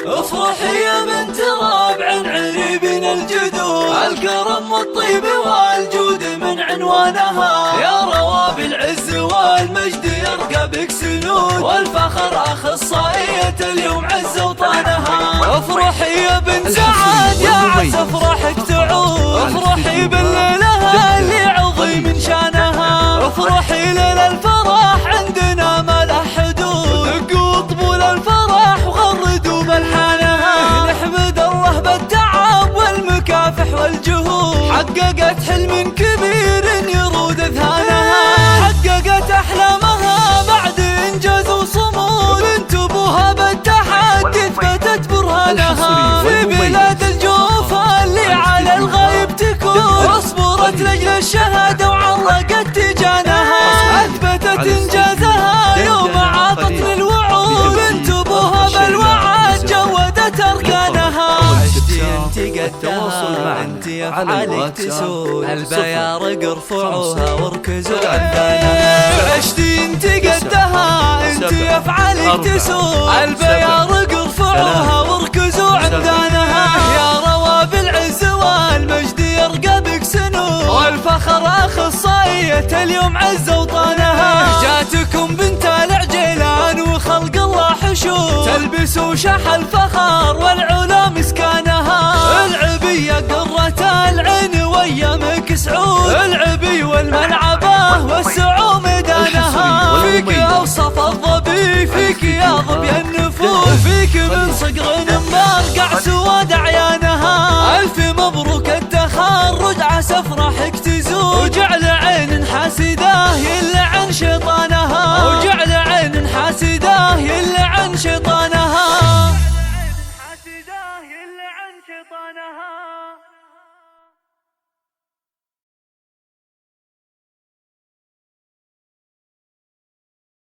افرحي يا بنت رابع عريبين الجدود، الكرم والطيب والجود من عنوانها، يا رواب العز والمجد يرقى بك سنود، والفخر اخصائية اليوم عز وطانها. افرحي يا بنت سعد يا عسى افراحك تعود، افرحي بالليلة اللي عظيم شانها، افرحي ليل الفرح عندنا ما له حدود، دقوا طبول الفرح وغردوا بلحانها. نحمد الله بالتعب والمكافح والجهود، حققت حلم كبير يرود اذهانها، حققت احلامها بعد انجاز وصمود، بنت ابوها بالتحدي اثبتت برهانها. في بلاد الجوفة اللي على الغيب تكون، اصبرت لاجل الشهادة وعرقت تجانها، اثبتت انجازها يوم عاطت للوعود، بنت ابوها بالوعد جودت اركانها. عشتي انت قدها انت افعالك تسود، البيارق ارفعوها واركزوا عندنا. عشتي انت قدها انت افعالك تسود، البيارق ارفعوها واركزوا عندنا. يا رواب العز والمجد يرقى بك سنود، والفخر اخصائية اليوم عز وطانها. جاتكم بنت العجيلان وخلق الله حشود، تلبس وشح الفخر والعلا مسكانها. العبية قرة العين وايامك سعود، العبي والملعبة والسعو ميدانها. فيك اوصف الظبي فيك يا ظبي النفوس، فيك من صقر مبرقع سواد